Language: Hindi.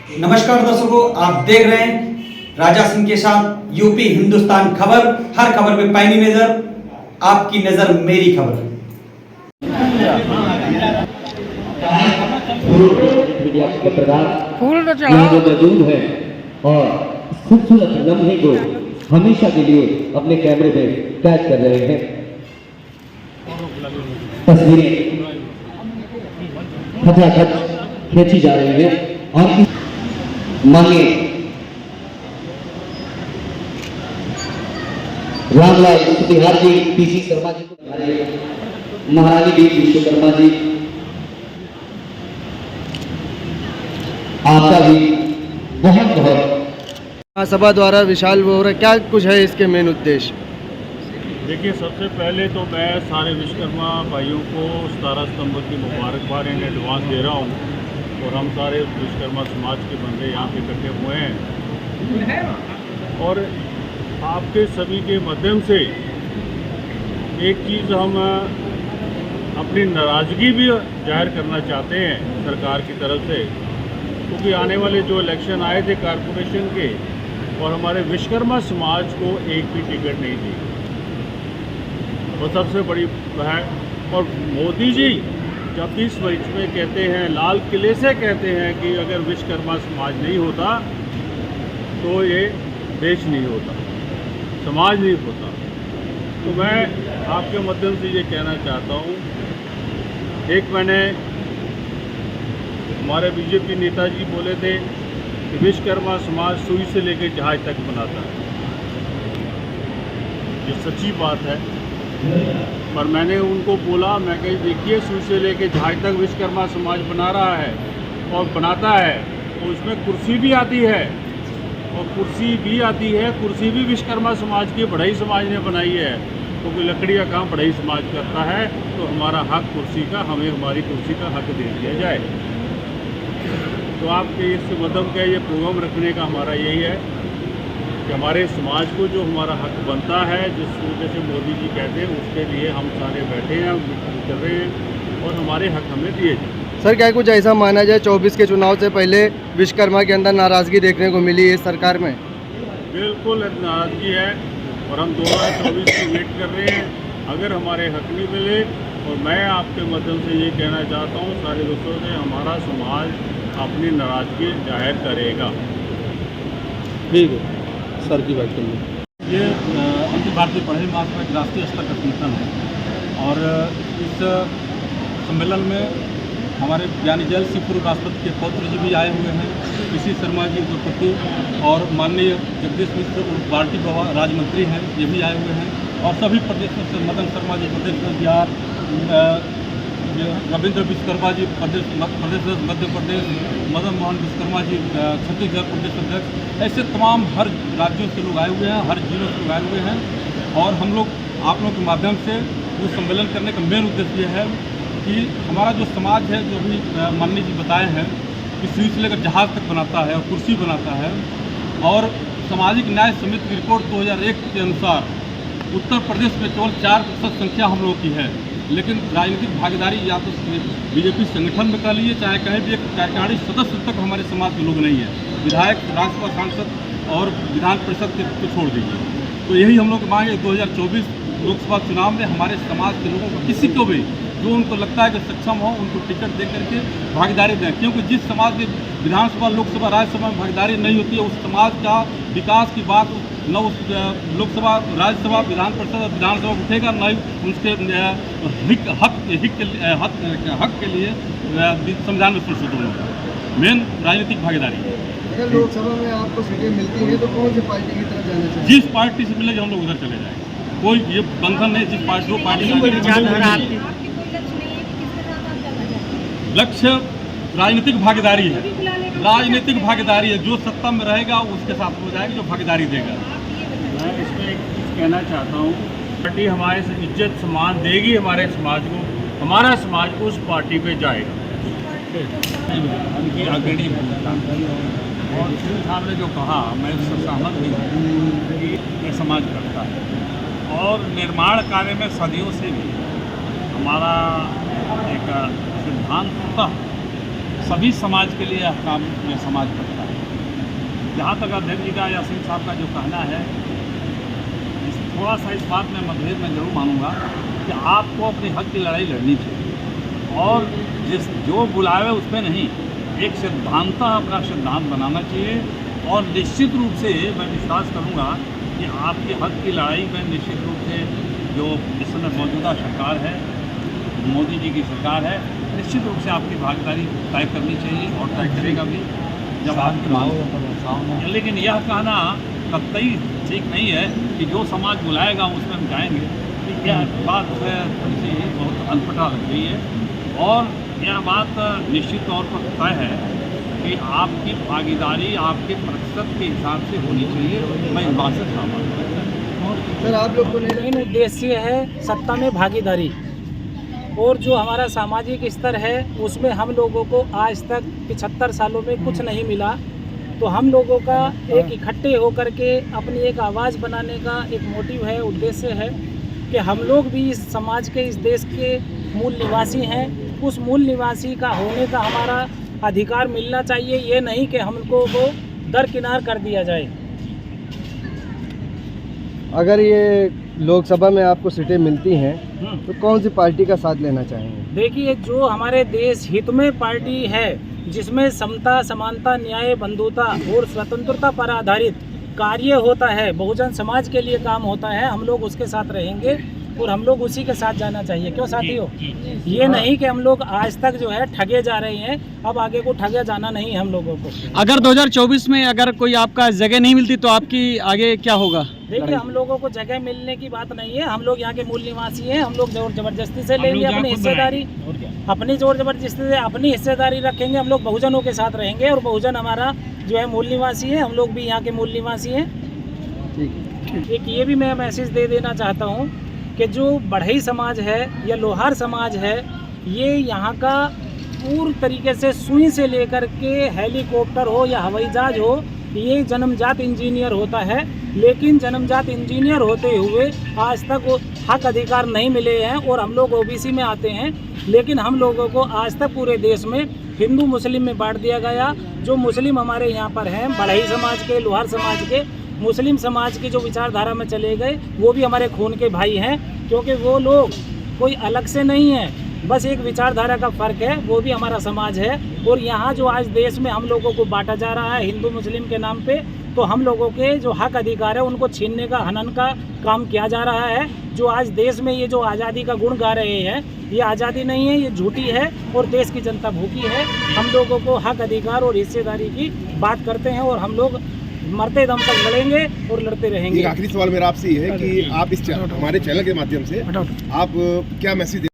नमस्कार दर्शकों, आप देख रहे हैं राजा सिंह के साथ यूपी हिंदुस्तान खबर। हर खबर पे पैनी नजर, आपकी नजर मेरी खबर। मीडिया के पत्रकार यहाँ जो मौजूद है और खूबसूरत लम्हे को हमेशा के लिए अपने कैमरे में कैद कर रहे हैं। तस्वीरें खचाखच खींची जा रही है और मांगे रामलाल बिहार जी, पीसी शर्मा जी को, महारानी डी विश्वकर्मा जी, आपका भी बहुत बहुत सभा द्वारा विशाल वो रहा, क्या कुछ है इसके मेन उद्देश्य? देखिए, सबसे पहले तो मैं सारे विश्वकर्मा भाइयों को 17 सितंबर की मुबारकबाद इन एडवांस दे रहा हूँ। और हम सारे विश्वकर्मा समाज के बंदे यहाँ पे इकट्ठे हुए हैं और आपके सभी के माध्यम से एक चीज़ हम अपनी नाराज़गी भी जाहिर करना चाहते हैं सरकार की तरफ से, क्योंकि आने वाले जो इलेक्शन आए थे कारपोरेशन के और हमारे विश्वकर्मा समाज को एक भी टिकट नहीं दी। वो सबसे बड़ी है। और मोदी जी जब भी स्पीच में कहते हैं, लाल किले से कहते हैं कि अगर विश्वकर्मा समाज नहीं होता तो ये देश नहीं होता, समाज नहीं होता। तो मैं आपके माध्यम से ये कहना चाहता हूँ, एक मैंने हमारे बीजेपी नेताजी बोले थे कि विश्वकर्मा समाज सुई से लेकर जहाज तक बनाता है। ये सच्ची बात है। पर मैंने उनको बोला, मैं कही देखिए, सुई से लेकर जहाज तक विश्वकर्मा समाज बना रहा है और बनाता है, तो उसमें कुर्सी भी आती है और कुर्सी भी विश्वकर्मा समाज की बढ़ई समाज ने बनाई है, क्योंकि तो लकड़ी का काम बढ़ई समाज करता है। तो हमारा हक कुर्सी का, हमें हमारी कुर्सी का हक दे दिया जाए। तो आपके इस मदम का ये प्रोग्राम रखने का हमारा यही है कि हमारे समाज को जो हमारा हक बनता है, जिस जैसे मोदी जी कहते हैं, उसके लिए हम सारे बैठे हैं, कर रहे हैं और हमारे हक हमें दिए जाए। सर, क्या कुछ ऐसा माना जाए 24 के चुनाव से पहले विश्वकर्मा के अंदर नाराज़गी देखने को मिली है सरकार में? बिल्कुल नाराज़गी है और हम 2024 की वेट कर रहे हैं। अगर हमारे हक नहीं मिले, और मैं आपके माध्यम से ये कहना चाहता हूँ सारे दोस्तों से, हमारा समाज अपनी नाराज़गी जाहिर करेगा। ठीक है सर की बात करिए। ये अखिल भारतीय पढ़ई महासभा एक राष्ट्रीय स्तर का संगठन है और इस सम्मेलन में हमारे ज्ञानी जैल सिंह पूर्व राष्ट्रपति के पौत्र जी भी आए हुए हैं, पीसी शर्मा जी उद्योगपति, और माननीय जगदीश मिश्र पार्टी राज्य मंत्री हैं, ये भी आए हुए हैं। और सभी प्रदेशों से मदन शर्मा जी प्रदेश में बिहार, रविंद्र विश्वकर्मा जी प्रदेश मध्य प्रदेश, मदन मोहन विश्वकर्मा जी छत्तीसगढ़ प्रदेश अध्यक्ष, ऐसे तमाम हर राज्यों से लोग आए हुए हैं, हर जिलों से लोग आए हुए हैं। और हम लोग आप लोगों के माध्यम से वो सम्मेलन करने का मेन उद्देश्य ये है कि हमारा जो समाज है, जो भी माननीय जी बताए हैं कि सुई से लेकर जहाज तक बनाता है और कुर्सी बनाता है। और सामाजिक न्याय समिति की रिपोर्ट 2001 के अनुसार उत्तर प्रदेश में केवल 4% संख्या हम लोगों की है, लेकिन राजनीतिक भागीदारी या तो बीजेपी संगठन में कर लिए, चाहे कहीं भी एक कार्यकारिणी सदस्य तक हमारे समाज के लोग नहीं है। विधायक, राज्यसभा सांसद और विधान परिषद को छोड़ दीजिए। तो यही हम लोग की मांग है, 2024 लोकसभा चुनाव में हमारे समाज के लोगों को, किसी को भी जो उनको लगता है कि सक्षम हो, उनको टिकट दे करके भागीदारी दें। क्योंकि जिस समाज में विधानसभा, लोकसभा, राज्यसभा में भागीदारी नहीं होती है, उस समाज का विकास की बात न उस लोकसभा, राज्यसभा, विधान परिषद और विधानसभा उठेगा, न ही उसके हक के लिए संविधान में संशोधन होगा। मेन राजनीतिक भागीदारी। अगर लोकसभा में आपको सीटें मिलती हैं तो कौन सी पार्टी की तरफ जाना चाहिए? जिस पार्टी से मिलेगी हम लोग उधर चले जाएंगे। कोई ये बंधन नहीं, जिस पार्टी जो पार्टी लक्ष्य राजनीतिक भागीदारी है। राजनीतिक भागीदारी है, जो सत्ता में रहेगा उसके साथ हो जाएगी, जो भागीदारी देगा। मैं इसमें एक चीज़ कहना चाहता हूँ, पार्टी हमारे से इज्जत सम्मान देगी हमारे समाज को, हमारा समाज उस पार्टी पे जाएगा। उनकी अग्रणी और श्री साहब ने जो कहा, मैं उससे सहमत भी हूँ कि ये समाज करता है। और निर्माण कार्य में सदियों से भी हमारा एक सिद्धांत होता है सभी समाज के लिए यह काम यह समाज करता है। जहाँ तक अध्यक्ष जी का या सिंह साहब का जो कहना है, थोड़ा सा इस बात में मतभेद में जरूर मानूंगा कि आपको अपने हक की लड़ाई लड़नी चाहिए और जो बुलावे उस पर नहीं, एक सिद्धांत अपना सिद्धांत बनाना चाहिए। और निश्चित रूप से मैं विश्वास करूंगा कि आपके हक की लड़ाई में निश्चित रूप से जो इस समय मौजूदा सरकार है, मोदी जी की सरकार है, निश्चित रूप से आपकी भागीदारी तय करनी चाहिए और तय करेगा भी जब आपकी मांग। लेकिन यह कहना कतई ठीक नहीं है कि जो समाज बुलाएगा उसमें हम जाएंगे, तो यह बात थोड़ी सी बहुत अनपढ़ा लग रही है। और यह बात निश्चित तौर पर तय है कि आपकी भागीदारी आपके प्रतिशत के हिसाब से होनी चाहिए। मैं इस बात से सहमत हूँ। सर, आप लोग को मेन उद्देश्य है सत्ता में भागीदारी, और जो हमारा सामाजिक स्तर है उसमें हम लोगों को आज तक 75 सालों में कुछ नहीं मिला। तो हम लोगों का एक इकट्ठे होकर के अपनी एक आवाज़ बनाने का एक मोटिव है, उद्देश्य है कि हम लोग भी इस समाज के, इस देश के मूल निवासी हैं। उस मूल निवासी का होने का हमारा अधिकार मिलना चाहिए, ये नहीं कि हमको वो दरकिनार कर दिया जाए। अगर ये लोकसभा में आपको सीटें मिलती हैं तो कौन सी पार्टी का साथ लेना चाहेंगे? देखिए, जो हमारे देश हित में पार्टी है, जिसमें समता, समानता, न्याय, बंधुता और स्वतंत्रता पर आधारित कार्य होता है, बहुजन समाज के लिए काम होता है, हम लोग उसके साथ रहेंगे और हम लोग उसी के साथ जाना चाहिए। क्यों साथियों? ये नहीं कि हम लोग आज तक जो है ठगे जा रहे हैं, अब आगे को ठगे जाना नहीं है हम लोगों को। अगर 2024 में अगर कोई आपका जगह नहीं मिलती तो आपकी आगे क्या होगा? देखिए, हम लोगों को जगह मिलने की बात नहीं है, हम लोग यहाँ के मूल निवासी हैं, हम लोग जोर जबरदस्ती से लेंगे अपनी हिस्सेदारी, अपनी जोर जबरदस्ती से अपनी हिस्सेदारी रखेंगे। हम लोग बहुजनों के साथ रहेंगे और बहुजन हमारा जो है मूल निवासी है, हम लोग भी यहाँ के मूल निवासी हैं। एक ये भी मैं मैसेज दे देना चाहता हूँ कि जो बढ़ई समाज है या लोहार समाज है, ये यहाँ का पूर्ण तरीके से सुई से लेकर के हेलीकॉप्टर हो या हवाई जहाज हो, ये जन्मजात इंजीनियर होता है। लेकिन जन्मजात इंजीनियर होते हुए आज तक वो हक अधिकार नहीं मिले हैं और हम लोग ओबीसी में आते हैं। लेकिन हम लोगों को आज तक पूरे देश में हिंदू मुस्लिम में बांट दिया गया। जो मुस्लिम हमारे यहाँ पर हैं, बढ़ई समाज के, लोहार समाज के, मुस्लिम समाज की जो विचारधारा में चले गए, वो भी हमारे खून के भाई हैं, क्योंकि वो लोग कोई अलग से नहीं है, बस एक विचारधारा का फ़र्क है, वो भी हमारा समाज है। और यहाँ जो आज देश में हम लोगों को बांटा जा रहा है हिंदू मुस्लिम के नाम पे, तो हम लोगों के जो हक अधिकार है उनको छीनने का, हनन का काम किया जा रहा है। जो आज देश में ये जो आज़ादी का गुण गा रहे हैं, ये आज़ादी नहीं है, ये झूठी है और देश की जनता भूखी है। हम लोगों को हक अधिकार और हिस्सेदारी की बात करते हैं और हम लोग मरते दम तक लड़ेंगे और लड़ते रहेंगे। एक आखिरी सवाल मेरा आपसे ये है कि आप इस हमारे चैनल के माध्यम से आप क्या मैसेज